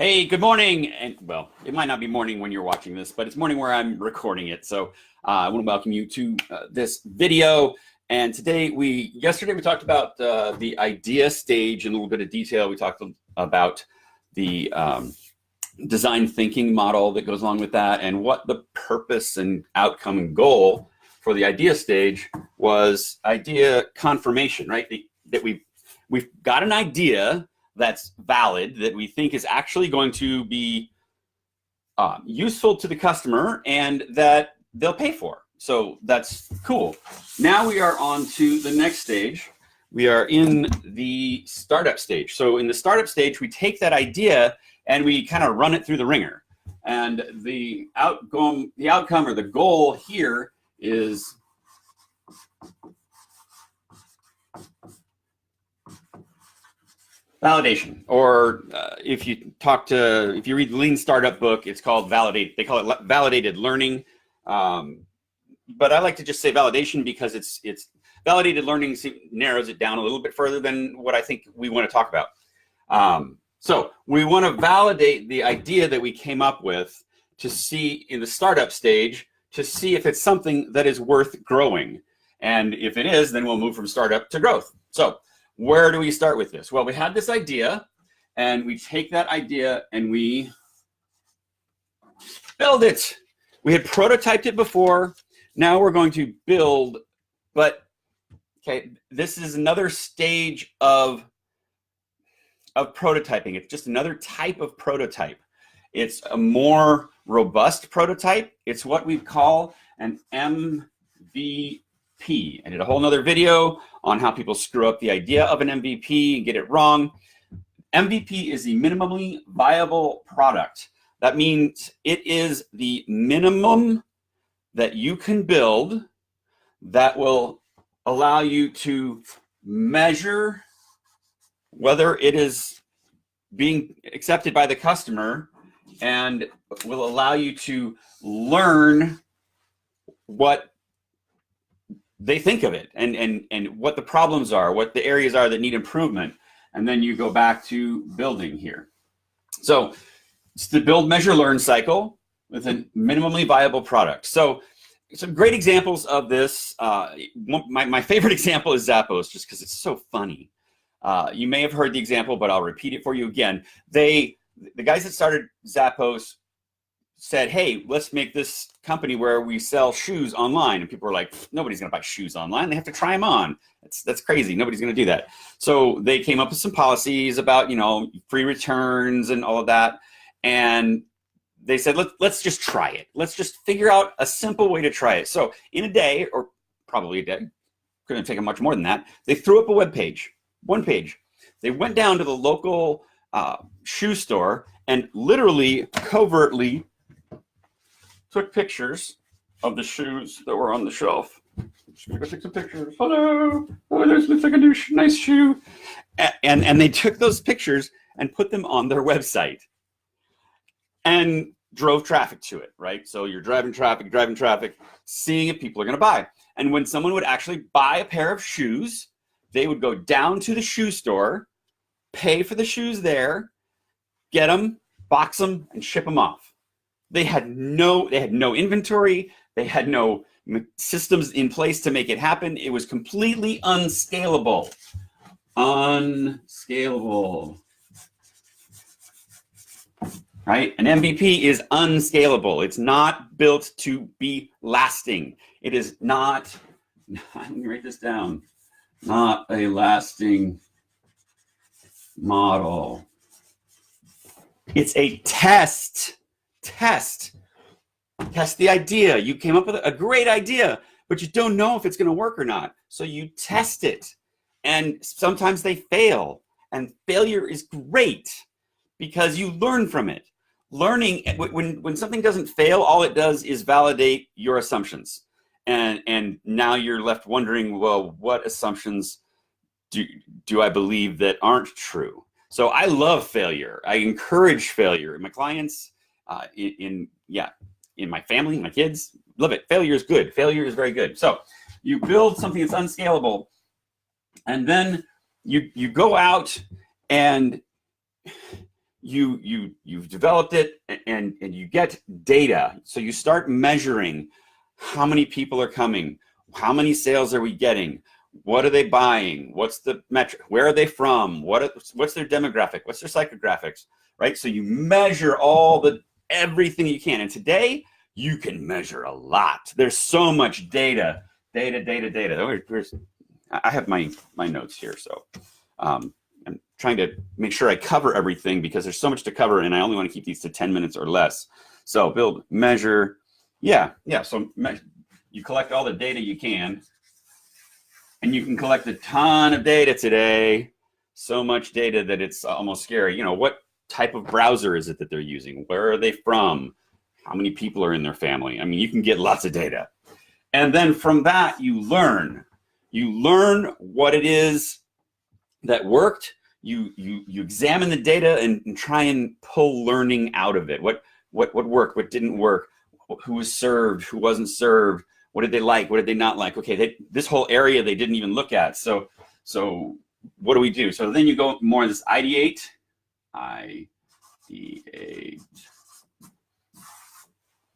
Hey, good morning. And well, it might not be morning when you're watching this, but it's morning where I'm recording it. So I want to welcome you to this video. And today yesterday we talked about the idea stage in a little bit of detail. We talked about the design thinking model that goes along with that and what the purpose and outcome and goal for the idea stage was. Idea confirmation, right? That we've got an idea that's valid, that we think is actually going to be useful to the customer and that they'll pay for. So that's cool. Now we are on to the next stage. We are in the startup stage. So in the startup stage, we take that idea and we kind of run it through the ringer. And the outcome or the goal here is validation, or if you read the Lean Startup book, it's called validate. They call it validated learning, but I like to just say validation because it's validated learning narrows it down a little bit further than what I think we want to talk about. So we want to validate the idea that we came up with to see in the startup stage to see if it's something that is worth growing, and if it is, then we'll move from startup to growth. So where do we start with this? Well, we had this idea, and we take that idea and we build it. We had prototyped it before. Now we're going to build, but okay, this is another stage of prototyping. It's just another type of prototype. It's a more robust prototype. It's what we call an MVP. I did a whole nother video on how people screw up the idea of an MVP and get it wrong. MVP is the minimally viable product. That means it is the minimum that you can build that will allow you to measure whether it is being accepted by the customer and will allow you to learn what they think of it and what the problems are, what the areas are that need improvement. And then you go back to building here. So it's the build, measure, learn cycle with a minimally viable product. So some great examples of this. My favorite example is Zappos, just because it's so funny. You may have heard the example, but I'll repeat it for you again. The guys that started Zappos said, hey, let's make this company where we sell shoes online. And people were like, nobody's going to buy shoes online. They have to try them on. That's crazy. Nobody's going to do that. So they came up with some policies about, free returns and all of that. And they said, let's just try it. Let's just figure out a simple way to try it. So in a day, or probably a day, couldn't take them much more than that, they threw up a web page, one page. They went down to the local shoe store and literally covertly took pictures of the shoes that were on the shelf. Just gonna go take some pictures. Hello, oh, this looks like a new nice shoe. And they took those pictures and put them on their website and drove traffic to it, right? So you're driving traffic, seeing if people are gonna buy. And when someone would actually buy a pair of shoes, they would go down to the shoe store, pay for the shoes there, get them, box them, and ship them off. They had no inventory. They had no systems in place to make it happen. It was completely unscalable. Unscalable. Right? An MVP is unscalable. It's not built to be lasting. It is not, let me write this down, not a lasting model. It's a test. Test the idea. You came up with a great idea, but you don't know if it's going to work or not. So you test it, and sometimes they fail, and failure is great because you learn from it. Learning, when something doesn't fail, all it does is validate your assumptions, and now you're left wondering, well, what assumptions do I believe that aren't true? So I love failure. I encourage failure. My clients, in my family, my kids, love it. Failure is good. Failure is very good. So you build something that's unscalable, and then you go out and you've developed it, and you get data. So you start measuring how many people are coming, how many sales are we getting, what are they buying, what's the metric, where are they from, what's their demographic, what's their psychographics, right? So you measure everything you can. And today you can measure a lot. There's so much data. I have my notes here, so I'm trying to make sure I cover everything because there's so much to cover, and I only want to keep these to 10 minutes or less. So build, measure, so you collect all the data you can, and you can collect a ton of data today. So much data that it's almost scary. You know, what type of browser is it that they're using? Where are they from? How many people are in their family? I mean, you can get lots of data. And then from that, you learn. You learn what it is that worked. You examine the data and try and pull learning out of it. What worked? What didn't work? Who was served? Who wasn't served? What did they like? What did they not like? Okay, this whole area they didn't even look at. So what do we do? So then you go more in this ideate,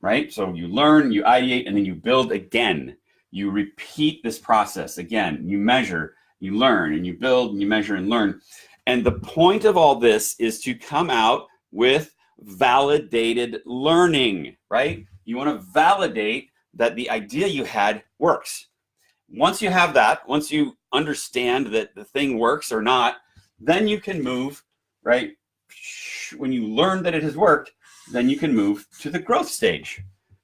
right? So you learn, you ideate, and then you build again. You repeat this process again. You measure, you learn, and you build, and you measure and learn. And the point of all this is to come out with validated learning, right? You want to validate that the idea you had works. Once you have that, once you understand that the thing works or not, then you can move, right? When you learn that it has worked, then you can move to the growth stage,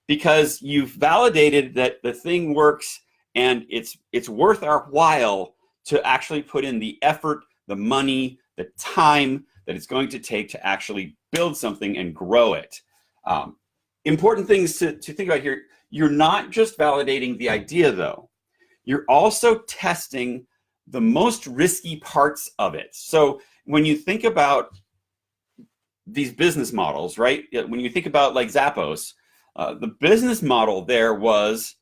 because you've validated that the thing works and it's worth our while to actually put in the effort, the money, the time that it's going to take to actually build something and grow it. Important things to think about here. You're not just validating the idea, though. You're also testing the most risky parts of it. So when you think about these business models, right? When you think about like Zappos, the business model there was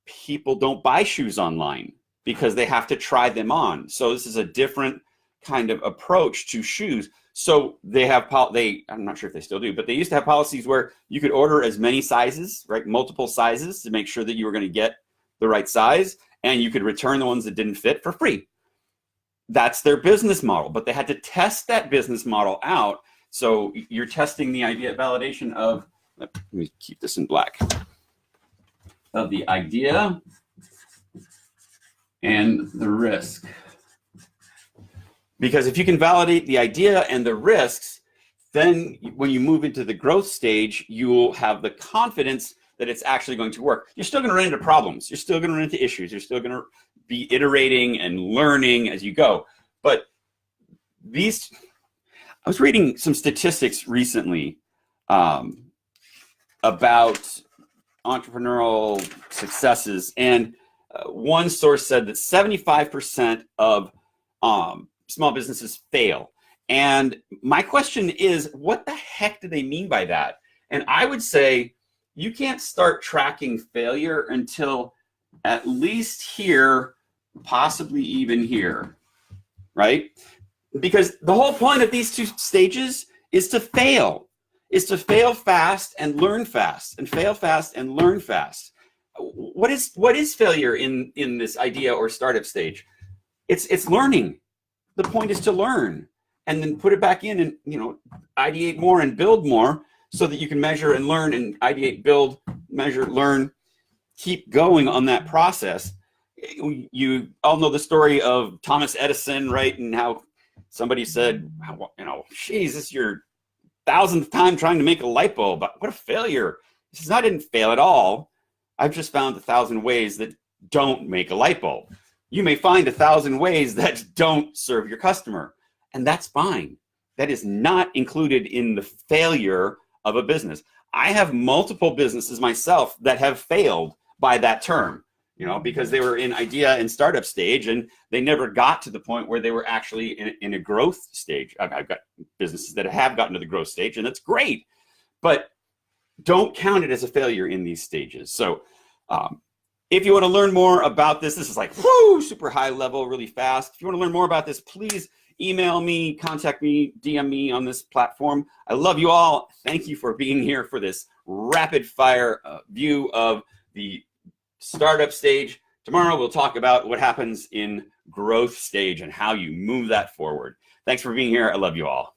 people don't buy shoes online because they have to try them on. So this is a different kind of approach to shoes. So they have, I'm not sure if they still do, but they used to have policies where you could order as many sizes, right? Multiple sizes to make sure that you were going to get the right size, and you could return the ones that didn't fit for free. That's their business model, but they had to test that business model out. So you're testing the idea, validation of, let me keep this in black, of the idea and the risk. Because if you can validate the idea and the risks, then when you move into the growth stage, you will have the confidence that it's actually going to work. You're still going to run into problems. You're still going to run into issues. You're still going to be iterating and learning as you go. But I was reading some statistics recently about entrepreneurial successes, and one source said that 75% of small businesses fail. And my question is, what the heck do they mean by that? And I would say you can't start tracking failure until at least here, possibly even here, right? Because the whole point of these two stages is to fail fast and learn fast, and fail fast and learn fast. What is failure in this idea or startup stage? It's learning. The point is to learn and then put it back in and, ideate more and build more so that you can measure and learn and ideate, build, measure, learn, keep going on that process. You all know the story of Thomas Edison, right? And how somebody said, geez, this is your 1,000th time trying to make a light bulb. What a failure. He says, I didn't fail at all. I've just found 1,000 ways that don't make a light bulb. You may find 1,000 ways that don't serve your customer, and that's fine. That is not included in the failure of a business. I have multiple businesses myself that have failed by that term, because they were in idea and startup stage, and they never got to the point where they were actually in a growth stage. I've got businesses that have gotten to the growth stage, and that's great, but don't count it as a failure in these stages. So, if you want to learn more about this is like, super high level, really fast. If you want to learn more about this, please email me, contact me, DM me on this platform. I love you all. Thank you for being here for this rapid fire view of the startup stage. Tomorrow we'll talk about what happens in growth stage and how you move that forward. Thanks for being here. I love you all.